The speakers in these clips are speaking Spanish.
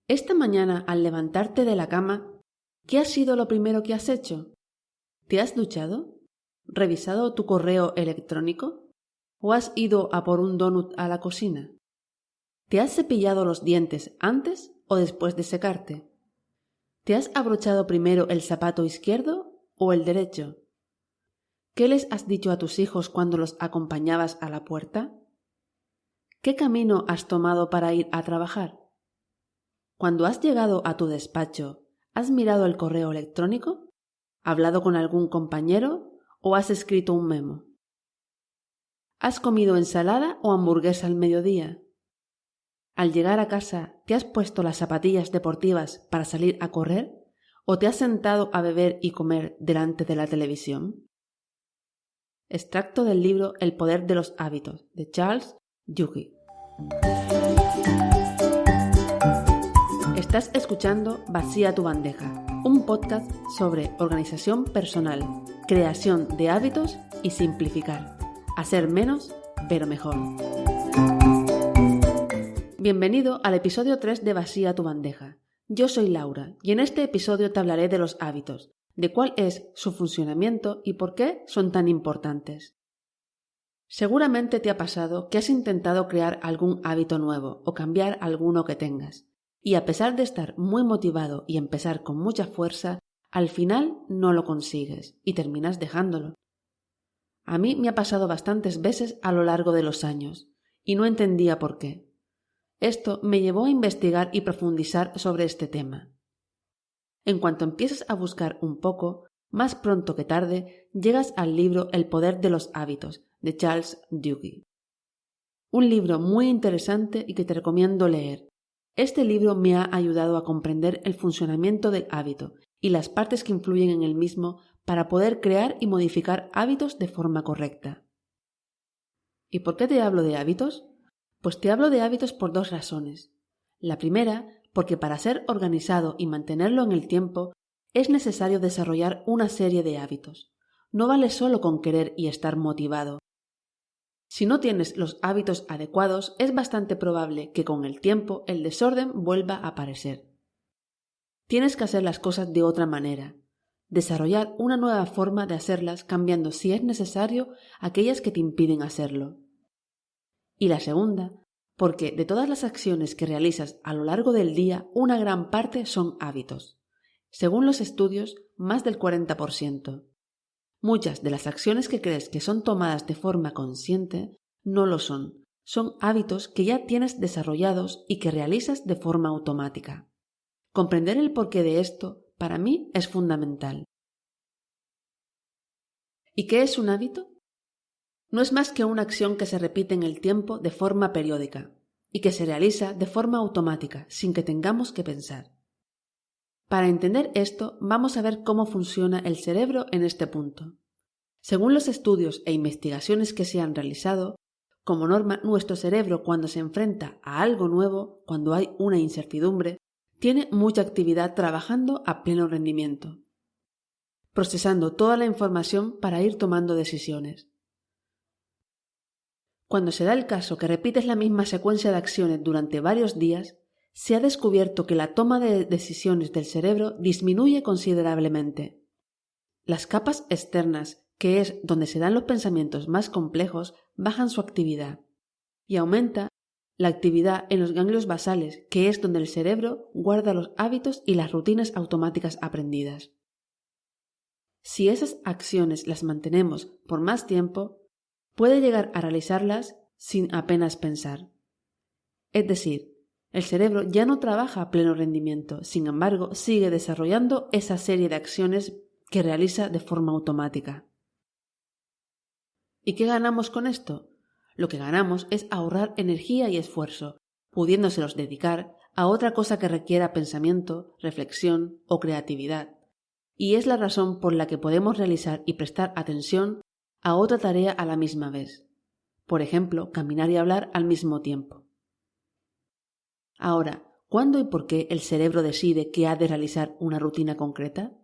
Esta mañana, al levantarte de la cama, ¿qué ha sido lo primero que has hecho? ¿Te has duchado? ¿Revisado tu correo electrónico? ¿O has ido a por un donut a la cocina? ¿Te has cepillado los dientes antes o después de secarte? ¿Te has abrochado primero el zapato izquierdo o el derecho? ¿Qué les has dicho a tus hijos cuando los acompañabas a la puerta? ¿Qué camino has tomado para ir a trabajar? Cuando has llegado a tu despacho, ¿has mirado el correo electrónico? ¿Hablado con algún compañero o has escrito un memo? ¿Has comido ensalada o hamburguesa al mediodía? Al llegar a casa, ¿te has puesto las zapatillas deportivas para salir a correr o te has sentado a beber y comer delante de la televisión? Extracto del libro El poder de los hábitos, de Charles Duhigg. Estás escuchando Vacía tu bandeja, un podcast sobre organización personal, creación de hábitos y simplificar. Hacer menos, pero mejor. Bienvenido al episodio 3 de Vacía tu bandeja. Yo soy Laura y en este episodio te hablaré de los hábitos, de cuál es su funcionamiento y por qué son tan importantes. Seguramente te ha pasado que has intentado crear algún hábito nuevo o cambiar alguno que tengas. Y a pesar de estar muy motivado y empezar con mucha fuerza, al final no lo consigues y terminas dejándolo. A mí me ha pasado bastantes veces a lo largo de los años y no entendía por qué. Esto me llevó a investigar y profundizar sobre este tema. En cuanto empiezas a buscar un poco, más pronto que tarde, llegas al libro El poder de los hábitos, de Charles Duhigg. Un libro muy interesante y que te recomiendo leer. Este libro me ha ayudado a comprender el funcionamiento del hábito y las partes que influyen en el mismo para poder crear y modificar hábitos de forma correcta. ¿Y por qué te hablo de hábitos? Pues te hablo de hábitos por dos razones. La primera, porque para ser organizado y mantenerlo en el tiempo, es necesario desarrollar una serie de hábitos. No vale solo con querer y estar motivado. Si no tienes los hábitos adecuados, es bastante probable que con el tiempo el desorden vuelva a aparecer. Tienes que hacer las cosas de otra manera, desarrollar una nueva forma de hacerlas cambiando si es necesario aquellas que te impiden hacerlo. Y la segunda, porque de todas las acciones que realizas a lo largo del día, una gran parte son hábitos. Según los estudios, más del 40%. Muchas de las acciones que crees que son tomadas de forma consciente no lo son. Son hábitos que ya tienes desarrollados y que realizas de forma automática. Comprender el porqué de esto, para mí, es fundamental. ¿Y qué es un hábito? No es más que una acción que se repite en el tiempo de forma periódica y que se realiza de forma automática, sin que tengamos que pensar. Para entender esto, vamos a ver cómo funciona el cerebro en este punto. Según los estudios e investigaciones que se han realizado, como norma, nuestro cerebro cuando se enfrenta a algo nuevo, cuando hay una incertidumbre, tiene mucha actividad trabajando a pleno rendimiento, procesando toda la información para ir tomando decisiones. Cuando se da el caso que repites la misma secuencia de acciones durante varios días, se ha descubierto que la toma de decisiones del cerebro disminuye considerablemente. Las capas externas, que es donde se dan los pensamientos más complejos, bajan su actividad y aumenta la actividad en los ganglios basales, que es donde el cerebro guarda los hábitos y las rutinas automáticas aprendidas. Si esas acciones las mantenemos por más tiempo, puede llegar a realizarlas sin apenas pensar. Es decir, el cerebro ya no trabaja a pleno rendimiento, sin embargo, sigue desarrollando esa serie de acciones que realiza de forma automática. ¿Y qué ganamos con esto? Lo que ganamos es ahorrar energía y esfuerzo, pudiéndoselos dedicar a otra cosa que requiera pensamiento, reflexión o creatividad. Y es la razón por la que podemos realizar y prestar atención a otra tarea a la misma vez. Por ejemplo, caminar y hablar al mismo tiempo. Ahora, ¿cuándo y por qué el cerebro decide que ha de realizar una rutina concreta?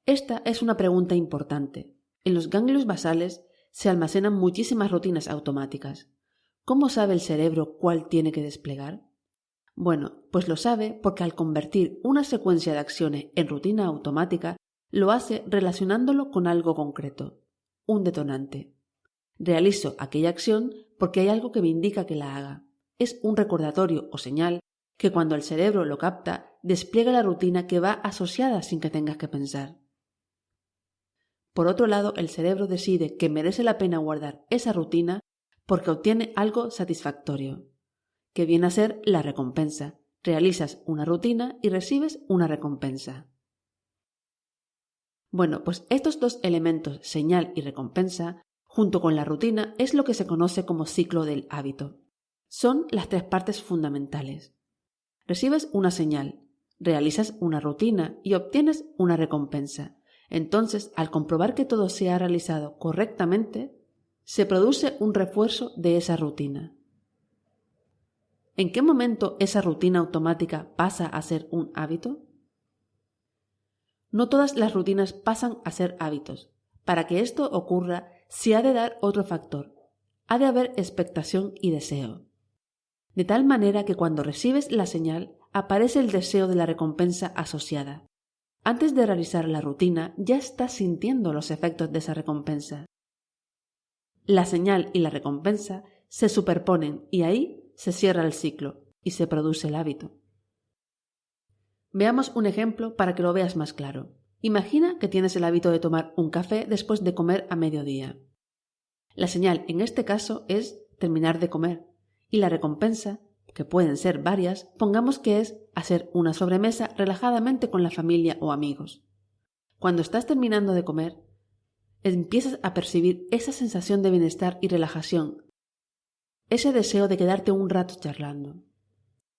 Esta es una pregunta importante. En los ganglios basales se almacenan muchísimas rutinas automáticas. ¿Cómo sabe el cerebro cuál tiene que desplegar? Bueno, pues lo sabe porque al convertir una secuencia de acciones en rutina automática, lo hace relacionándolo con algo concreto, un detonante. Realizo aquella acción porque hay algo que me indica que la haga. Es un recordatorio o señal que cuando el cerebro lo capta, despliega la rutina que va asociada sin que tengas que pensar. Por otro lado, el cerebro decide que merece la pena guardar esa rutina porque obtiene algo satisfactorio, que viene a ser la recompensa. Realizas una rutina y recibes una recompensa. Bueno, pues estos dos elementos, señal y recompensa, junto con la rutina, es lo que se conoce como ciclo del hábito. Son las tres partes fundamentales. Recibes una señal, realizas una rutina y obtienes una recompensa. Entonces, al comprobar que todo se ha realizado correctamente, se produce un refuerzo de esa rutina. ¿En qué momento esa rutina automática pasa a ser un hábito? No todas las rutinas pasan a ser hábitos. Para que esto ocurra, se ha de dar otro factor. Ha de haber expectación y deseo. De tal manera que cuando recibes la señal, aparece el deseo de la recompensa asociada. Antes de realizar la rutina, ya estás sintiendo los efectos de esa recompensa. La señal y la recompensa se superponen y ahí se cierra el ciclo y se produce el hábito. Veamos un ejemplo para que lo veas más claro. Imagina que tienes el hábito de tomar un café después de comer a mediodía. La señal en este caso es terminar de comer y la recompensa, que pueden ser varias, pongamos que es hacer una sobremesa relajadamente con la familia o amigos. Cuando estás terminando de comer, empiezas a percibir esa sensación de bienestar y relajación, ese deseo de quedarte un rato charlando,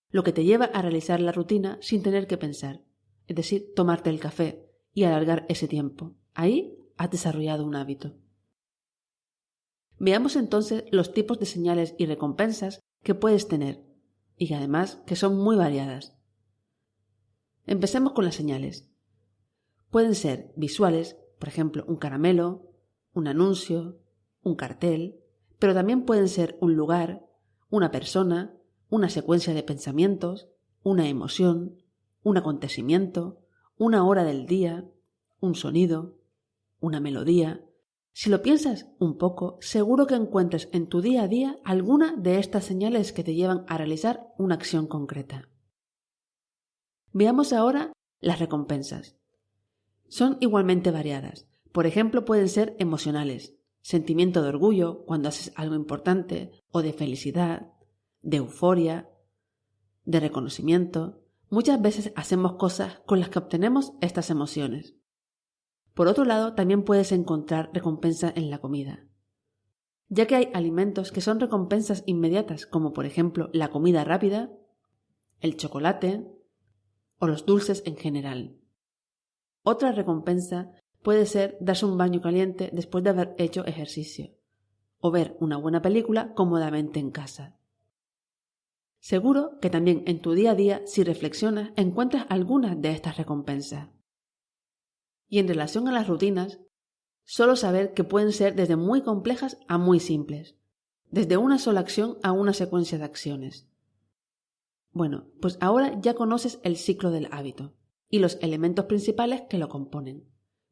lo que te lleva a realizar la rutina sin tener que pensar, es decir, tomarte el café y alargar ese tiempo. Ahí has desarrollado un hábito. Veamos entonces los tipos de señales y recompensas que puedes tener y que además que son muy variadas. Empecemos con las señales. Pueden ser visuales, por ejemplo, un caramelo, un anuncio, un cartel, pero también pueden ser un lugar, una persona, una secuencia de pensamientos, una emoción, un acontecimiento, una hora del día, un sonido, una melodía. Si lo piensas un poco, seguro que encuentres en tu día a día alguna de estas señales que te llevan a realizar una acción concreta. Veamos ahora las recompensas. Son igualmente variadas. Por ejemplo, pueden ser emocionales, sentimiento de orgullo cuando haces algo importante, o de felicidad, de euforia, de reconocimiento. Muchas veces hacemos cosas con las que obtenemos estas emociones. Por otro lado, también puedes encontrar recompensa en la comida, ya que hay alimentos que son recompensas inmediatas, como por ejemplo la comida rápida, el chocolate o los dulces en general. Otra recompensa puede ser darse un baño caliente después de haber hecho ejercicio, o ver una buena película cómodamente en casa. Seguro que también en tu día a día, si reflexionas, encuentras algunas de estas recompensas. Y en relación a las rutinas, solo saber que pueden ser desde muy complejas a muy simples, desde una sola acción a una secuencia de acciones. Bueno, pues ahora ya conoces el ciclo del hábito y los elementos principales que lo componen.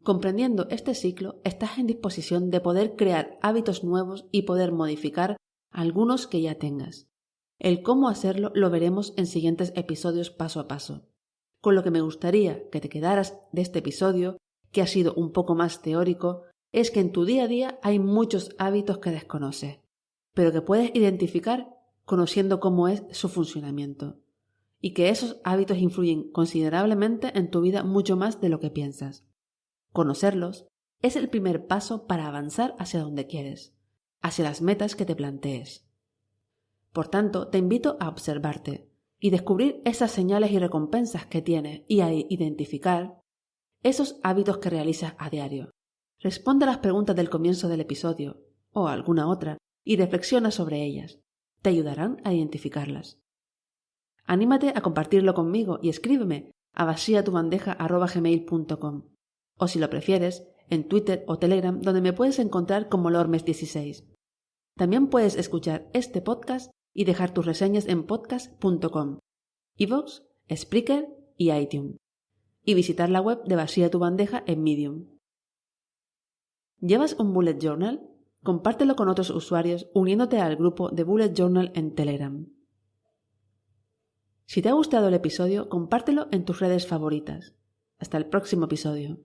Comprendiendo este ciclo, estás en disposición de poder crear hábitos nuevos y poder modificar algunos que ya tengas. El cómo hacerlo lo veremos en siguientes episodios paso a paso. Con lo que me gustaría que te quedaras de este episodio, que ha sido un poco más teórico, es que en tu día a día hay muchos hábitos que desconoces, pero que puedes identificar conociendo cómo es su funcionamiento, y que esos hábitos influyen considerablemente en tu vida mucho más de lo que piensas. Conocerlos es el primer paso para avanzar hacia donde quieres, hacia las metas que te plantees. Por tanto, te invito a observarte y descubrir esas señales y recompensas que tienes y a identificar esos hábitos que realizas a diario. Responde a las preguntas del comienzo del episodio o a alguna otra y reflexiona sobre ellas. Te ayudarán a identificarlas. Anímate a compartirlo conmigo y escríbeme a vaciatubandeja@gmail.com o si lo prefieres, en Twitter o Telegram, donde me puedes encontrar como Lormes16. También puedes escuchar este podcast y dejar tus reseñas en podcast.com. iVoox, Spreaker y iTunes. Y visitar la web de Vacía tu bandeja en Medium. ¿Llevas un bullet journal? Compártelo con otros usuarios uniéndote al grupo de Bullet Journal en Telegram. Si te ha gustado el episodio, compártelo en tus redes favoritas. Hasta el próximo episodio.